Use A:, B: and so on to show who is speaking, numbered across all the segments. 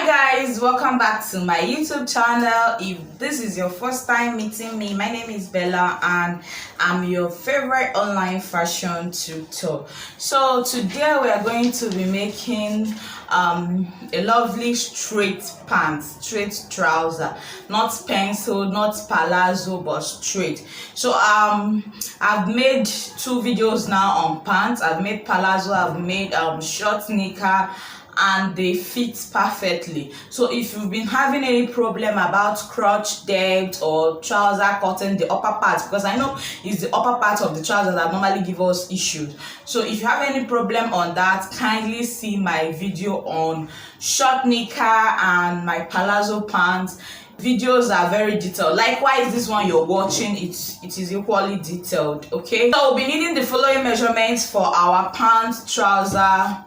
A: Hi guys, welcome back to my YouTube channel. If this is your first time meeting me, my name is Bella and I'm your favorite online fashion tutor. So today we are going to be making a lovely straight pants, straight trouser, not pencil, not palazzo, but straight. So I've made 2 videos now on pants. I've made palazzo, I've made short knicker, and they fit perfectly. So if you've been having any problem about crotch depth or trouser cutting the upper part, because I know it's the upper part of the trouser that normally give us issues, so if you have any problem on that, kindly see my video on short knicker and my palazzo pants. Videos are very detailed. Likewise, this one you're watching, it is equally detailed. Okay, so we'll be needing the following measurements for our pants, trouser,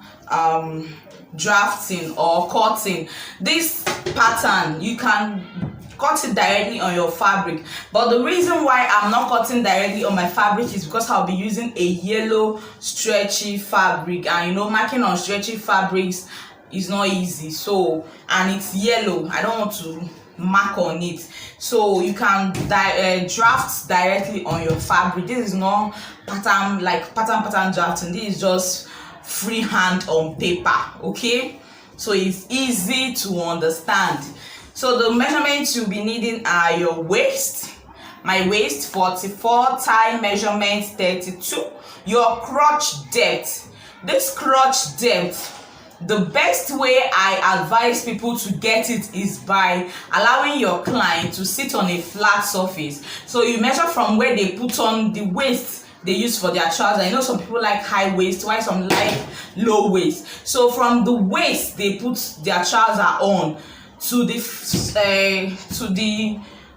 A: drafting or cutting. This pattern you can cut it directly on your fabric, but the reason why I'm not cutting directly on my fabric is because I'll be using a yellow stretchy fabric, and you know, marking on stretchy fabrics is not easy. So, and it's yellow, I don't want to mark on it, so you can draft directly on your fabric. This is not pattern like pattern drafting. This is just freehand on paper. Okay, so it's easy to understand. So the measurements you'll be needing are your waist, my waist 44, thigh measurement 32, your crotch depth. This crotch depth, the best way I advise people to get it is by allowing your client to sit on a flat surface. So you measure from where they put on the waist they use for their trouser. I know some people like high waist, while some like low waist. So from the waist they put their trouser on to the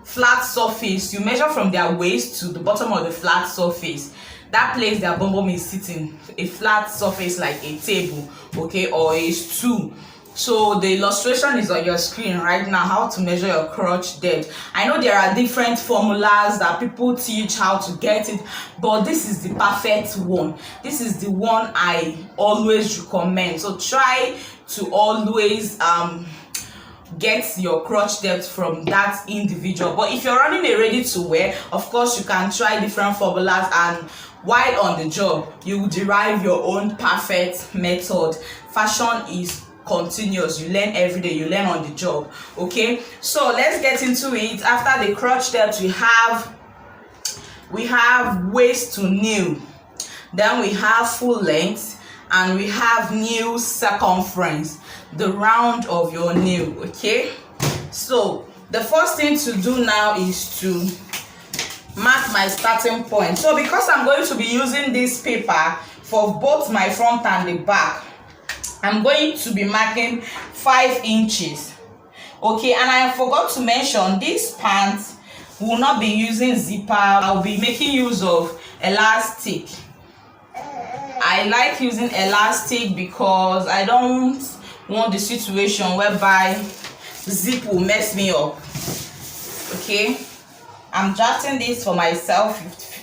A: flat surface, you measure from their waist to the bottom of the flat surface. That place their bum bum is sitting, a flat surface like a table, okay, or a stool. So the illustration is on your screen right now, how to measure your crotch depth. I know there are different formulas that people teach how to get it, but this is the perfect one. This is the one I always recommend. So try to always get your crotch depth from that individual. But if you're running a ready to wear, of course you can try different formulas, and while on the job you will derive your own perfect method. Fashion is continuous, you learn every day, you learn on the job. Okay, so let's get into it. After the crotch depth, we have waist to knee, then we have full length, and we have knee circumference, the round of your knee. Okay, so the first thing to do now is to mark my starting point. So because I'm going to be using this paper for both my front and the back, I'm going to be marking 5 inches. Okay, and I forgot to mention this pants will not be using zipper. I'll be making use of elastic. I like using elastic because I don't want the situation whereby zip will mess me up. Okay, I'm drafting this for myself,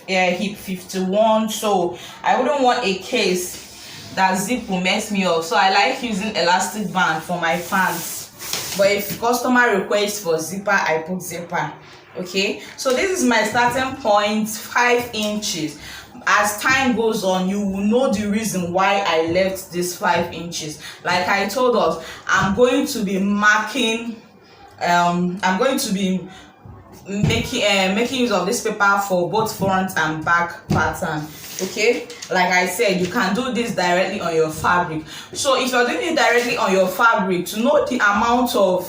A: hip 51, so I wouldn't want a case that zip will mess me up. So I like using elastic band for my pants, but if customer requests for zipper, I put zipper. Okay, so this is my starting point, 5 inches. As time goes on, you will know the reason why I left this 5 inches. Like I told us, I'm going to be marking, I'm going to be making use of this paper for both front and back pattern. Okay, like I said, you can do this directly on your fabric. So if you're doing it directly on your fabric, to know the amount of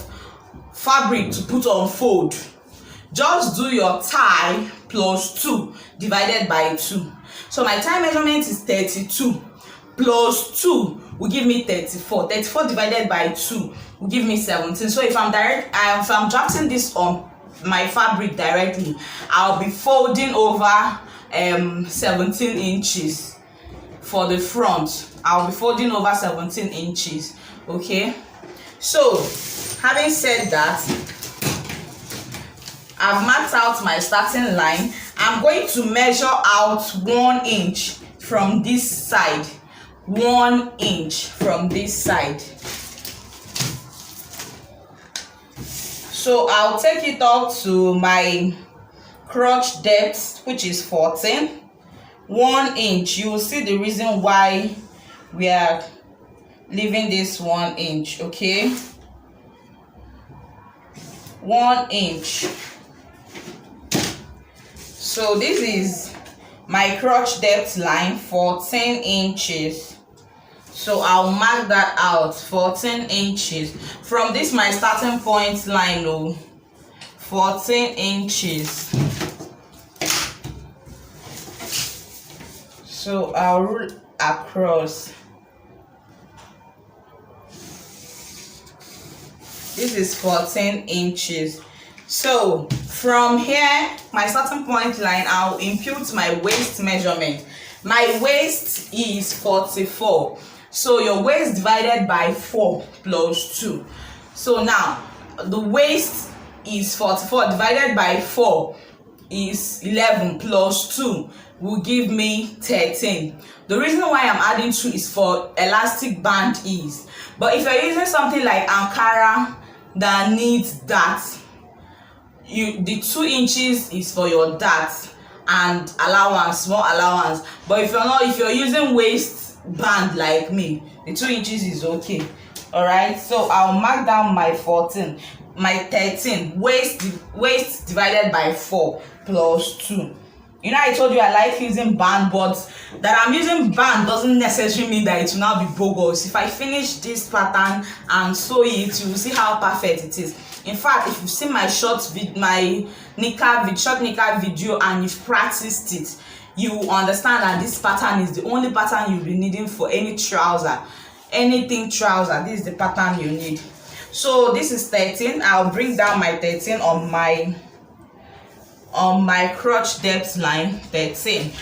A: fabric to put on fold, just do your thigh plus 2 divided by 2. So my thigh measurement is 32 plus 2 will give me 34. 34 divided by 2 will give me 17. So if I'm drafting this on my fabric directly, I'll be folding over 17 inches for the front. I'll be folding over 17 inches. Okay, so having said that, I've marked out my starting line. I'm going to measure out 1 inch from this side, 1 inch from this side. So I'll take it up to my crotch depth, which is 14, 1 inch. You will see the reason why we are leaving this 1 inch. Okay, 1 inch. So this is my crotch depth line, 14 inches. So I'll mark that out, 14 inches from this my starting point line. 14 inches. So I'll rule across. This is 14 inches. So from here, my starting point line, I'll impute my waist measurement. My waist is 44. So your waist divided by 4 plus 2. So now the waist is 44 divided by 4 is 11 plus 2 will give me 13. The reason why I'm adding 2 is for elastic band ease. But if you're using something like Ankara that needs that, the 2 inches is for your dart and allowance, small allowance. But if you're using waist band like me, the 2 inches is okay. All right, so I'll mark down my 14, my 13. Waist divided by 4 plus 2. You know, I told you I like using band, but that I'm using band doesn't necessarily mean that it will now be bogus. If I finish this pattern and sew it, you will see how perfect it is. In fact, if you've seen my short knicker video and you've practiced it, you will understand that this pattern is the only pattern you'll be needing for any trouser, anything trouser. This is the pattern you need. So this is 13. I'll bring down my 13 on my crotch depth line, 13,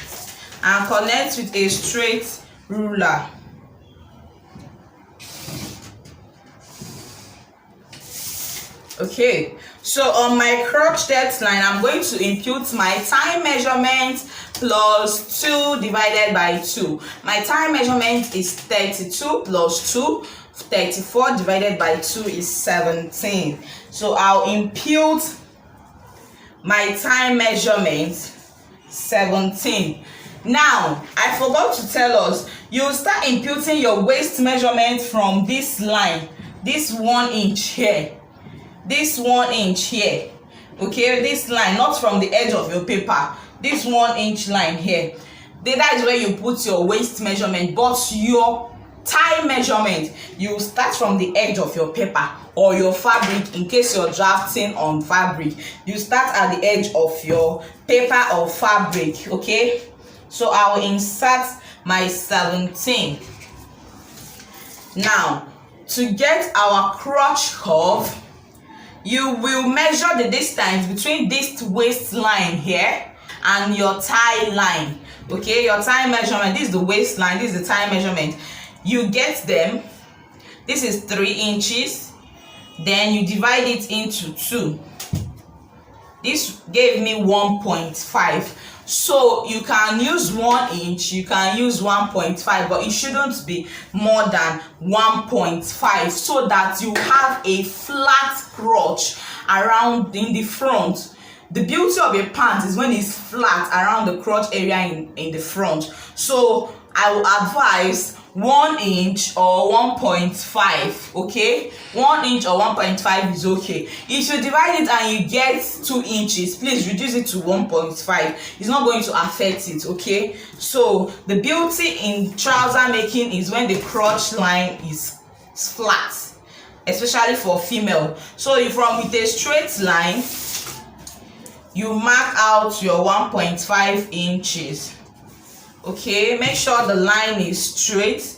A: and connect with a straight ruler. Okay, so on my crotch depth line, I'm going to impute my thigh measurement plus 2 divided by 2. My thigh measurement is 32 plus 2. 34 divided by 2 is 17. So I'll impute my thigh measurement, 17. Now, I forgot to tell us, you start imputing your waist measurement from this line, this 1 inch here. This 1 inch here, okay, this line, not from the edge of your paper, this 1 inch line here. That is where you put your waist measurement, but your thigh measurement, you start from the edge of your paper or your fabric. In case you're drafting on fabric, you start at the edge of your paper or fabric. Okay, so I will insert my 17. Now, to get our crotch curve, you will measure the distance between this waistline here and your thigh line. Okay, your thigh measurement, this is the waistline, this is the thigh measurement. You get them. This is 3 inches. Then you divide it into 2. This gave me 1.5. So you can use 1 inch, you can use 1.5, but it shouldn't be more than 1.5, so that you have a flat crotch around in the front. The beauty of a pant is when it's flat around the crotch area in the front. So I will advise 1 inch or 1.5. okay, 1 inch or 1.5 is okay. If you divide it and you get 2 inches, please reduce it to 1.5. It's not going to affect it. Okay, so the beauty in trouser making is when the crotch line is flat, especially for female. So if from with a straight line, you mark out your 1.5 inches. Okay, make sure the line is straight,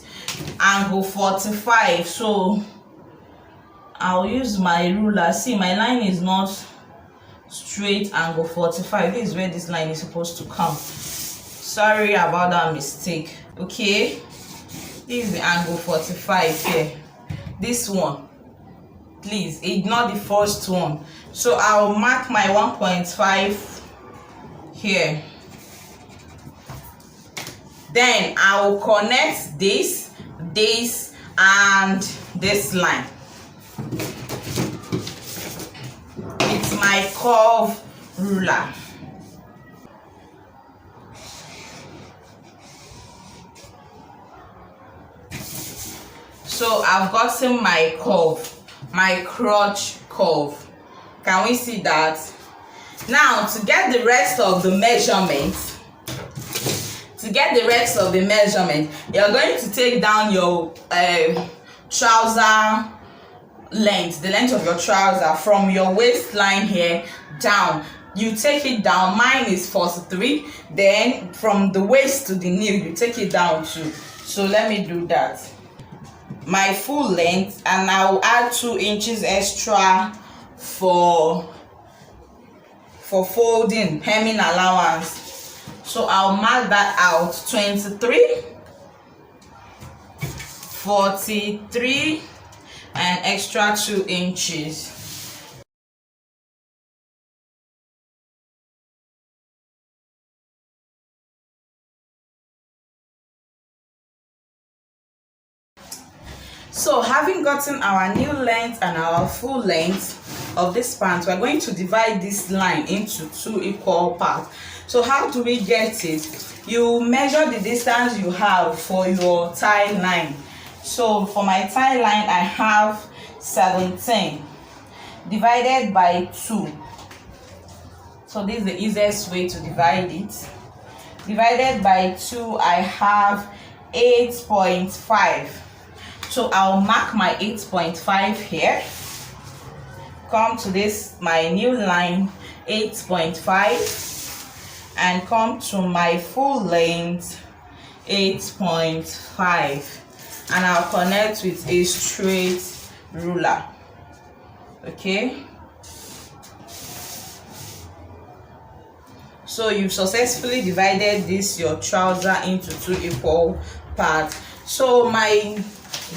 A: angle 45. So I'll use my ruler. See, my line is not straight, angle 45. This is where this line is supposed to come. Sorry about that mistake. Okay, this is the angle 45 here. This one, please ignore the first one. So I'll mark my 1.5 here. Then I will connect this, and this line. my curve ruler. So I've gotten my curve, my crotch curve. Can we see that? Now to get the rest of the measurement, you're going to take down your trouser length, the length of your trouser from your waistline here down. You take it down. Mine is 43. Then from the waist to the knee, you take it down too. So let me do that. My full length, and I'll add 2 inches extra for folding, hemming allowance. So I'll mark that out: 23, 43, and extra 2 inches. So having gotten our new length and our full length of this pant, we're going to divide this line into 2 equal parts. So how do we get it? You measure the distance you have for your tie line. So for my tie line, I have 17 divided by 2. So this is the easiest way to divide it. Divided by 2, I have 8.5. So I'll mark my 8.5 here. Come to this, my new line, 8.5, and come to my full length, 8.5, and I'll connect with a straight ruler. Okay. So you've successfully divided this, your trouser, into 2 equal parts. So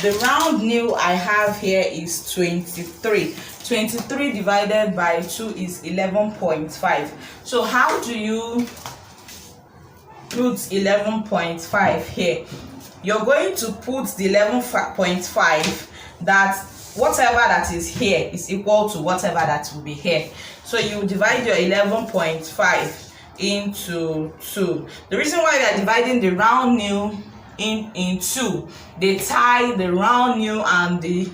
A: the round nail I have here is 23. 23 divided by 2 is 11.5. So how do you put 11.5 here? You're going to put the 11.5, that whatever that is here is equal to whatever that will be here. So you divide your 11.5 into 2. The reason why we are dividing the round nail in 2, they tie the round nail and the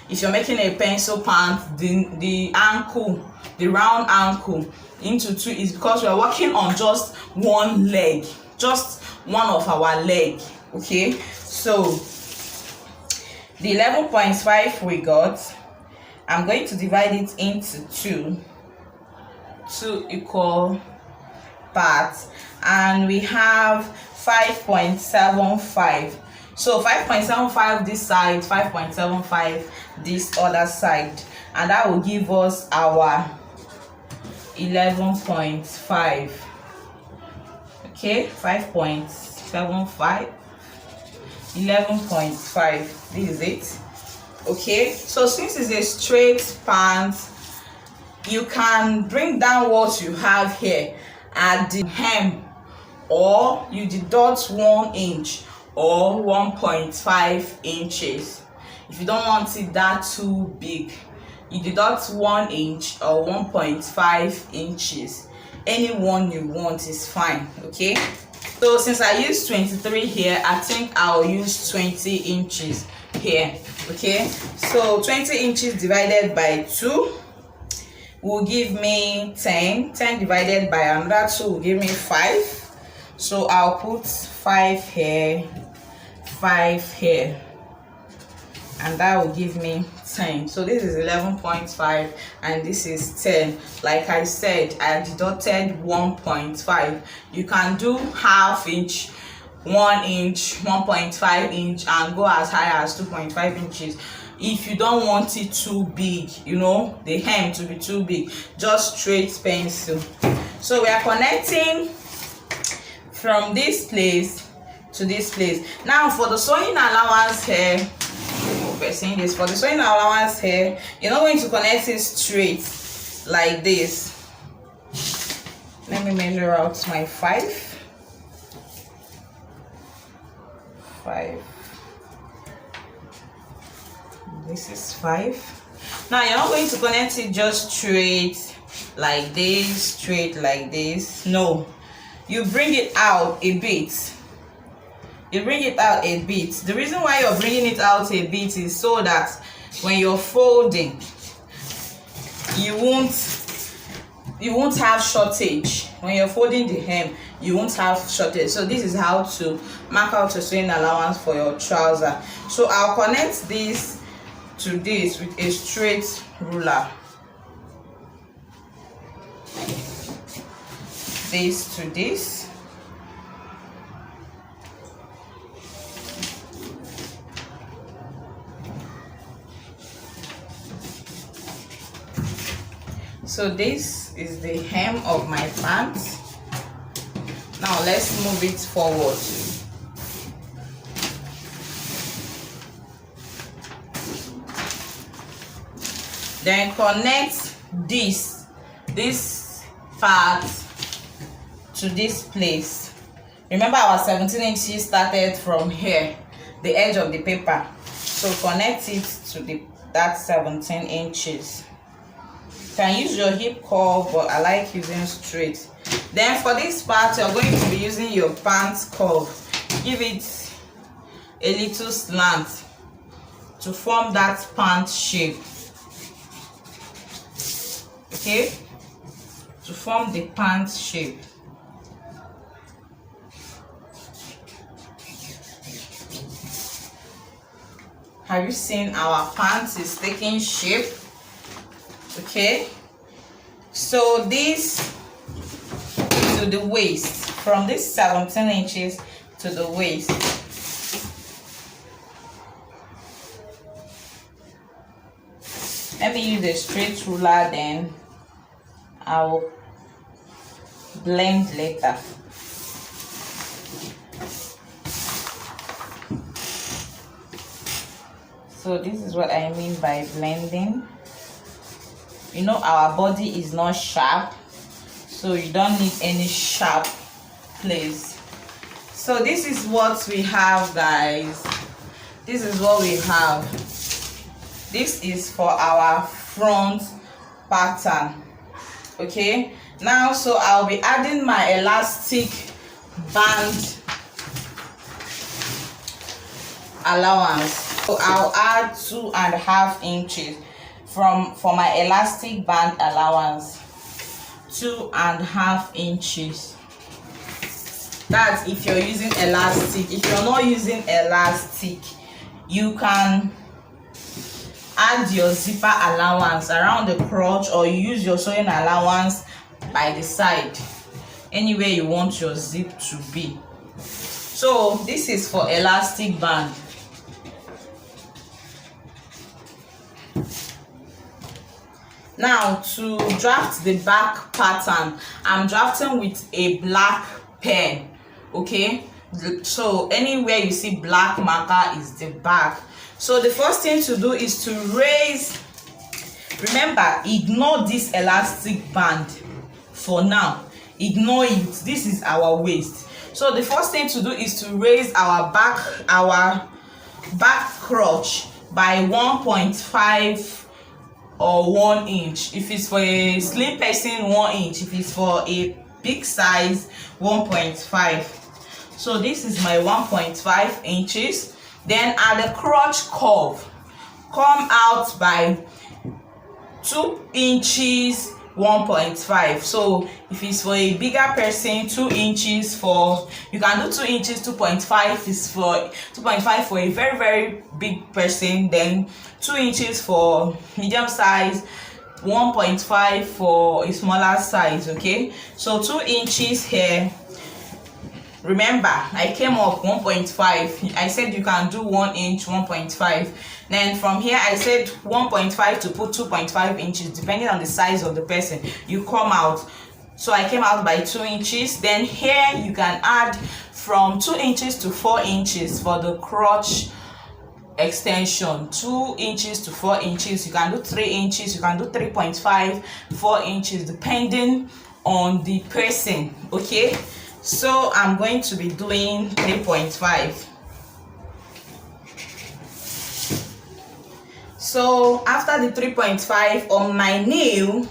A: if you're making a pencil pant, the ankle, the round ankle, into 2 is because we're working on just one leg, just one of our leg. Okay, so the 11.5 we got, I'm going to divide it into 2 equal parts, and we have 5.75. So 5.75 this side, 5.75 this other side, and that will give us our 11.5. Okay, 5.75, 11.5. This is it. Okay, so since it's a straight pant, you can bring down what you have here at the hem, or you deduct 1 inch or 1.5 inches. If you don't want it that too big, you deduct 1 inch or 1.5 inches. Any one you want is fine. Okay, so since I use 23 here, I think I'll use 20 inches here. Okay, so 20 inches divided by 2 will give me 10. 10 divided by another 2 will give me 5. So I'll put 5 here, 5 here, and that will give me 10. So this is 11.5 and this is 10. Like I said, I deducted 1.5. You can do half inch, 1 inch, 1.5 inch, and go as high as 2.5 inches. If you don't want it too big, you know, the hem to be too big, just straight pencil. So we are connecting from this place to this place. Now for the sewing allowance here, for the sewing allowance here, you're not going to connect it straight like this. Let me measure out my 5. This is 5. Now you're not going to connect it just straight like this. No, you bring it out a bit. The reason why you're bringing it out a bit is so that when you're folding, you won't have shortage. When you're folding the hem, you won't have shortage. So this is how to mark out your sewing allowance for your trouser. So I'll connect this to this with a straight ruler. This to this. So this is the hem of my pants. Now let's move it forward. Then connect this part to this place. Remember our 17 inches started from here, the edge of the paper. So connect it to that 17 inches. You can use your hip curve, but I like using straight. Then for this part, you're going to be using your pant curve. Give it a little slant to form that pant shape. Okay, to form the pant shape. Have you seen our pants is taking shape? Okay, so this to the waist, from this 17 inches to the waist. Let me use a straight ruler, then I will blend later. So this is what I mean by blending. You know, our body is not sharp, so you don't need any sharp place. So this is what we have, guys. This is what we have. This is for our front pattern. Okay, now so I'll be adding my elastic band allowance. So I'll add 2.5 inches for my elastic band allowance. 2.5 inches. That's if you're using elastic. If you're not using elastic, you can add your zipper allowance around the crotch, or you use your sewing allowance by the side, anywhere you want your zip to be. So this is for elastic band. Now to draft the back pattern, I'm drafting with a black pen. Okay, so anywhere you see black marker is the back. So the first thing to do is to raise. Remember, ignore this elastic band for now. Ignore it. This is our waist. So the first thing to do is to raise our back crotch by 1.5 or 1 inch. If it's for a slim person, 1 inch. If it's for a big size, 1.5. So this is my 1.5 inches. Then at the crotch curve, come out by 2 inches 1.5. So if it's for a bigger person, 2 inches for, you can do 2 inches. 2.5 is for 2.5 for a very, very big person. Then 2 inches for medium size, 1.5 for a smaller size. Okay, so 2 inches here. Remember, I came up 1.5. I said you can do 1 inch, 1.5. Then from here I said 1.5 to put 2.5 inches, depending on the size of the person. You come out. So I came out by 2 inches. Then here you can add from 2 inches to 4 inches for the crotch extension. 2 inches to 4 inches. You can do 3 inches. You can do 3.5, 4 inches, depending on the person. Okay, so I'm going to be doing 3.5. So after the 3.5 on my nail,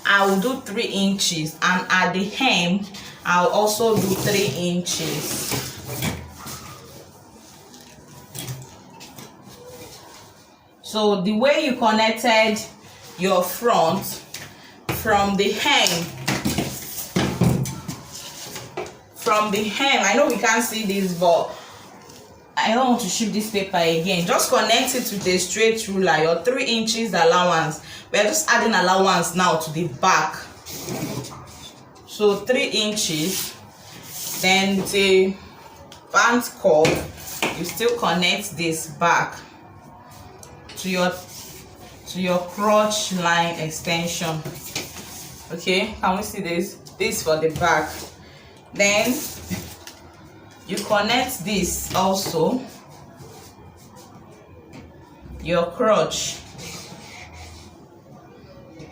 A: I will do 3 inches, and at the hem I'll also do 3 inches. So the way you connected your front from the hem, I know we can't see this, but I don't want to shift this paper again. Just connect it with a straight ruler, your 3 inches allowance. We're just adding allowance now to the back. So 3 inches, then the pant curve, you still connect this back to your crotch line extension. Okay, can we see this? This for the back. Then you connect this also, your crotch,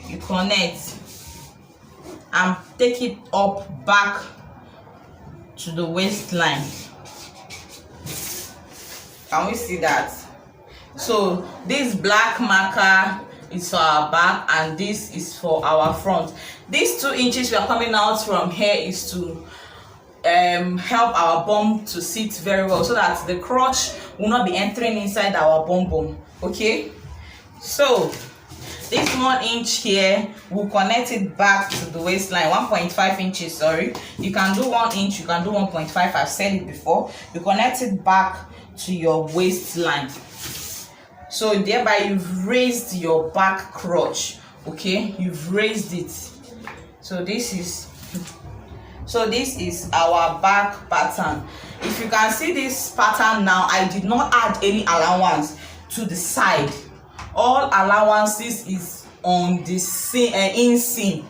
A: you connect and take it up back to the waistline. Can we see that? So this black marker is for our back and this is for our front. These 2 inches we are coming out from here is to help our bum to sit very well, so that the crotch will not be entering inside our bum. Okay, so this 1 inch here, we'll connect it back to the waistline. 1.5 inches, sorry. You can do 1 inch, you can do 1.5. I've said it before. You connect it back to your waistline. So thereby you've raised your back crotch. Okay, you've raised it. So this is our back pattern. If you can see this pattern now, I did not add any allowance to the side. All allowances is on the inseam.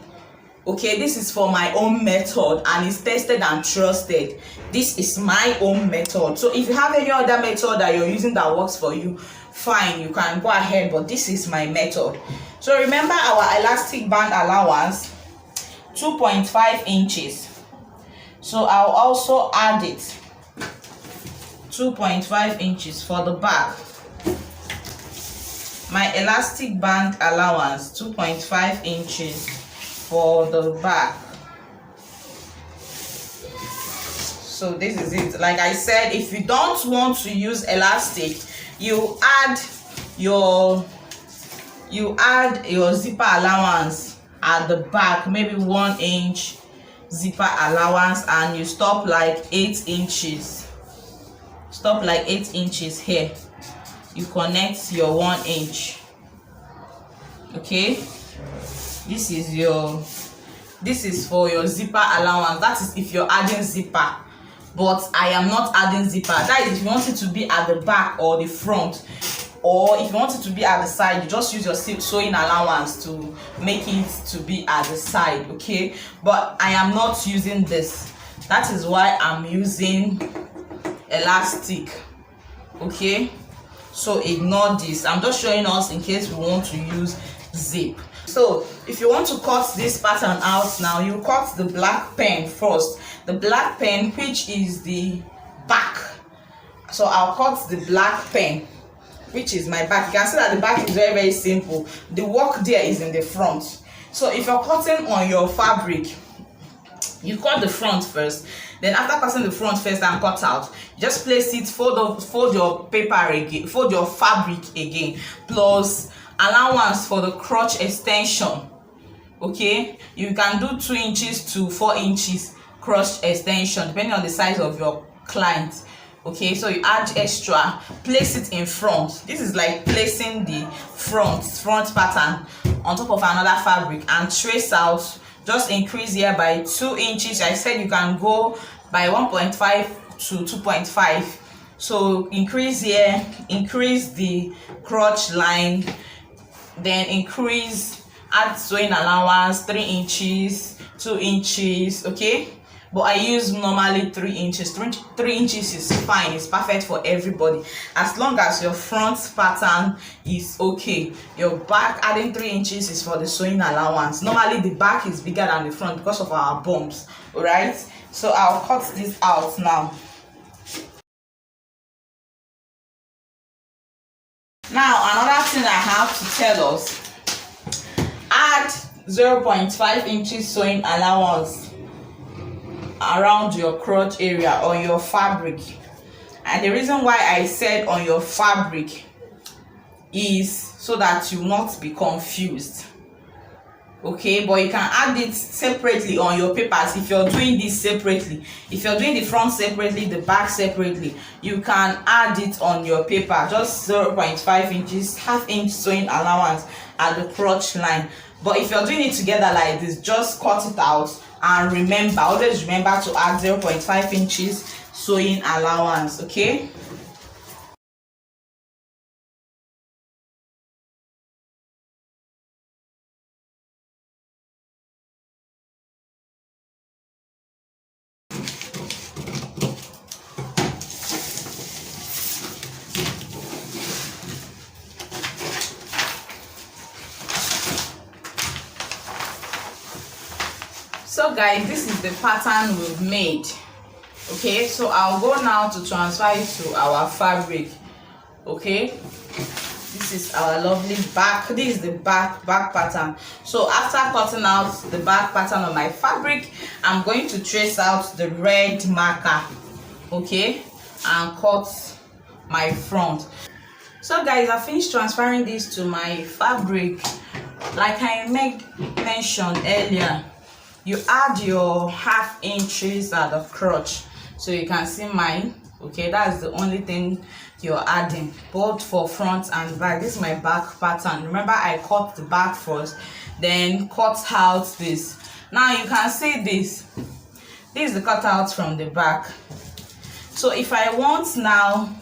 A: Okay, this is for my own method and it's tested and trusted. This is my own method. So if you have any other method that you're using that works for you, fine, you can go ahead, but this is my method. So remember our elastic band allowance, 2.5 inches. So I'll also add it, 2.5 inches for the back. My elastic band allowance, 2.5 inches for the back. So this is it. Like I said, if you don't want to use elastic, you add your zipper allowance at the back, maybe 1 inch zipper allowance, and you stop like 8 inches. Stop like 8 inches here. You connect your 1 inch. Okay, this is for your zipper allowance. That is if you're adding zipper, but I am not adding zipper. That is if you want it to be at the back or the front, or if you want it to be at the side, you just use your sewing allowance to make it to be at the side. Okay, but I am not using this. That is why I'm using elastic. Okay, so ignore this. I'm just showing us in case we want to use zip. So if you want to cut this pattern out now, you cut the black pen first. The black pen, which is the back. So I'll cut the black pen, which is my back. You can see that the back is very simple. The work there is in the front. So if you're cutting on your fabric, you cut the front first. Then after cutting the front first and cut out, you just place it, fold your paper again, fold your fabric again, plus allowance for the crotch extension. Okay, you can do 2 inches to 4 inches crotch extension depending on the size of your client. Okay, so you add extra, place it in front. This is like placing the front pattern on top of another fabric and trace out. Just increase here by 2 inches. I said you can go by 1.5 to 2.5. So increase here, increase the crotch line, then increase, add sewing allowance, 3 inches, 2 inches. Okay, but I use normally 3 inches. 3 inches is fine, it's perfect for everybody as long as your front pattern is okay. Your back, adding 3 inches is for the sewing allowance. Normally the back is bigger than the front because of our bumps. All right, so I'll cut this out now. Now another last thing I have to tell us, add 0.5 inches sewing allowance around your crotch area on your fabric. And the reason why I said on your fabric is so that you will not be confused. Okay, but you can add it separately on your papers. If you're doing this separately, if you're doing the front separately, the back separately, you can add it on your paper. Just 0.5 inches, half-inch sewing allowance at the crotch line. But if you're doing it together like this, just cut it out and remember, always remember to add 0.5 inches sewing allowance. Okay. So guys, this is the pattern we've made. Okay, so I'll go now to transfer it to our fabric. Okay, this is our lovely back. This is the back pattern. So after cutting out the back pattern on my fabric, I'm going to trace out the red marker, okay, and cut my front. So guys, I finished transferring this to my fabric. Like I mentioned earlier, you add your half inches at the crotch, so you can see mine. Okay, that's the only thing you're adding, both for front and back. This is my back pattern. Remember, I cut the back first, then cut out this. Now you can see this is the cutout from the back. So if I want now,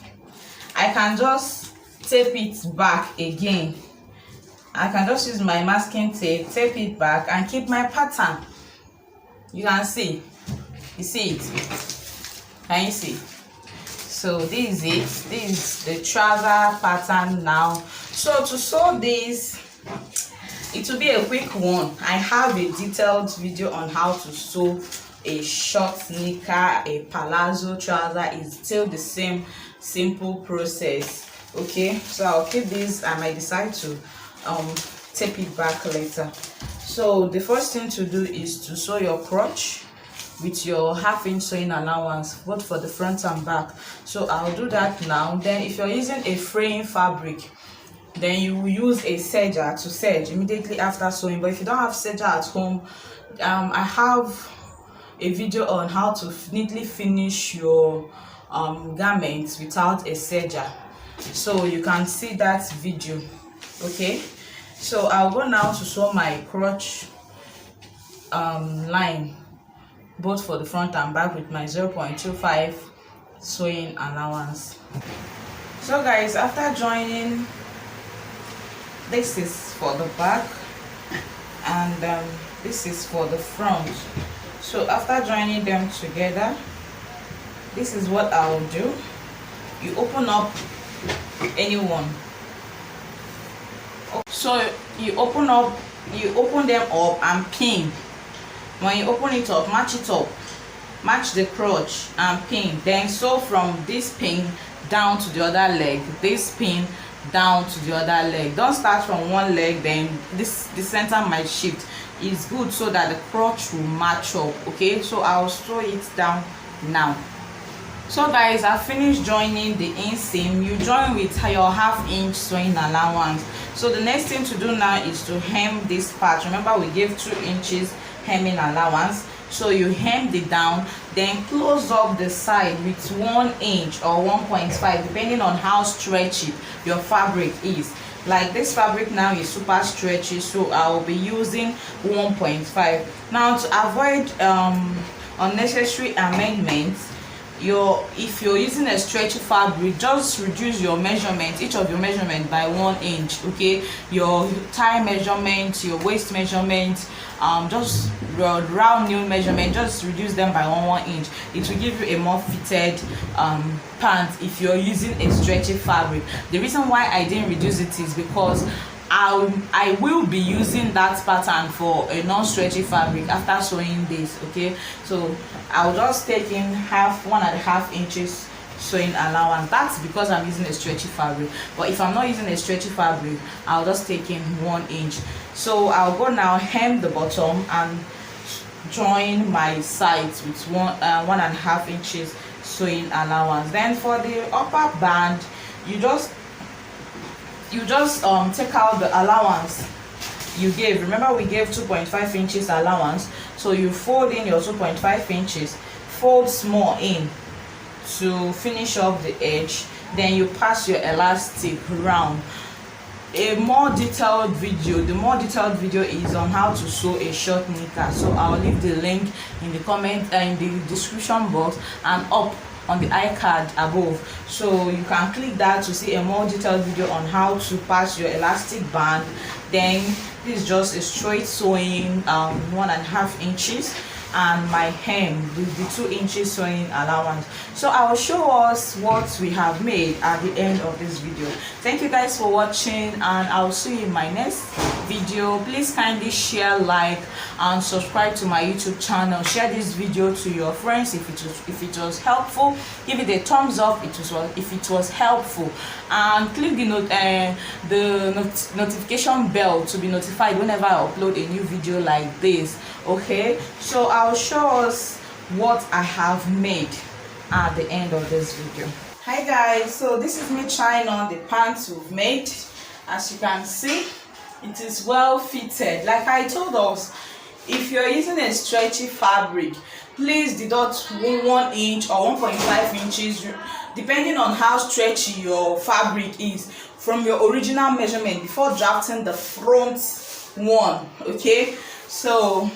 A: I can just tape it back again. I can just use my masking tape, tape it back, and keep my pattern. You can see, you see it, can you see? So this is it. This is the trouser pattern now. So to sew this, it will be a quick one. I have a detailed video on how to sew a short knicker, a palazzo trouser. It's still the same simple process. Okay, so I'll keep this. I might decide to tape it back later. So the first thing to do is to sew your crotch with your half-inch sewing allowance, both for the front and back. So I'll do that now. Then if you're using a fraying fabric, then you will use a serger to serge immediately after sewing. But if you don't have serger at home, I have a video on how to neatly finish your garments without a serger, so you can see that video. Okay, so I'll go now to sew my crotch line, both for the front and back, with my 0.25 sewing allowance. So guys, after joining, this is for the back and this is for the front. So after joining them together, this is what I'll do. You open up any one. So you open them up and pin. When you open it up, match it up, match the crotch and pin. Then sew from this pin down to the other leg, this pin down to the other leg. Don't start from one leg, then the center might shift. It's good so that the crotch will match up. Okay, so I'll sew it down now. So guys, I finished joining the inseam. You join with your half-inch sewing allowance. So the next thing to do now is to hem this part. Remember, we gave 2 inches hemming allowance. So you hem it down, then close up the side with 1 inch or 1.5, depending on how stretchy your fabric is. Like this fabric now is super stretchy, so I will be using 1.5. Now to avoid unnecessary amendments, if you're using a stretchy fabric, just reduce your measurement, each of your measurement, by 1 inch. Okay, your thigh measurement, your waist measurement, just your round new measurement, just reduce them by 1 inch. It will give you a more fitted pant if you're using a stretchy fabric. The reason why I didn't reduce it is because I will be using that pattern for a non-stretchy fabric after sewing this. Okay, so I'll just take in 1.5 inches sewing allowance. That's because I'm using a stretchy fabric, but if I'm not using a stretchy fabric, I'll just take in 1 inch. So I'll go now, hem the bottom and join my sides with 1.5 inches sewing allowance. Then for the upper band, you just take out the allowance you gave. Remember, we gave 2.5 inches allowance, so you fold in your 2.5 inches, fold small in to finish off the edge, then you pass your elastic round. The more detailed video is on how to sew a short knicker, so I'll leave the link in the comment in the description box and up on the iCard above, so you can click that to see a more detailed video on how to pass your elastic band. Then this is just a straight sewing 1.5 inches, and my hem with the 2 inches sewing allowance. So I will show us what we have made at the end of this video. Thank you guys for watching, and I'll see you in my next video. Please kindly share, like, and subscribe to my YouTube channel. Share this video to your friends if it was helpful. Give it a thumbs up if it was helpful, and click the notification bell to be notified whenever I upload a new video like this. Okay, so I'll show us what I have made at the end of this video. Hi guys, so this is me trying on the pants we've made. As you can see, it is well fitted. Like I told us, if you're using a stretchy fabric, please deduct 1 inch or 1.5 inches depending on how stretchy your fabric is from your original measurement before drafting the front one. Okay, so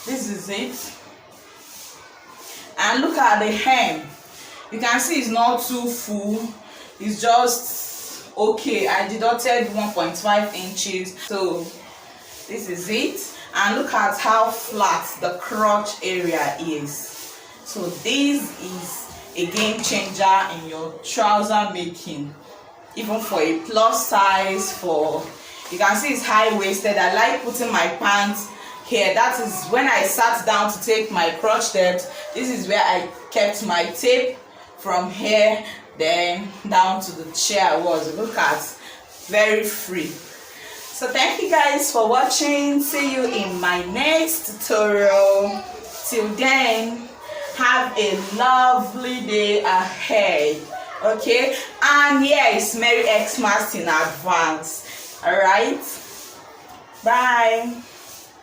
A: this is it, and look at the hem. You can see it's not too full, it's just okay. I deducted 1.5 inches, so this is it. And look at how flat the crotch area is. So this is a game changer in your trouser making, even for a plus size. You can see it's high-waisted. I like putting my pants here. That is when I sat down to take my crotch depth. This is where I kept my tape from here then down to the chair I was. Look at, very free. So thank you guys for watching. See you in my next tutorial. Till then, have a lovely day ahead. Okay, and yes, Merry Xmas in advance. All right, bye.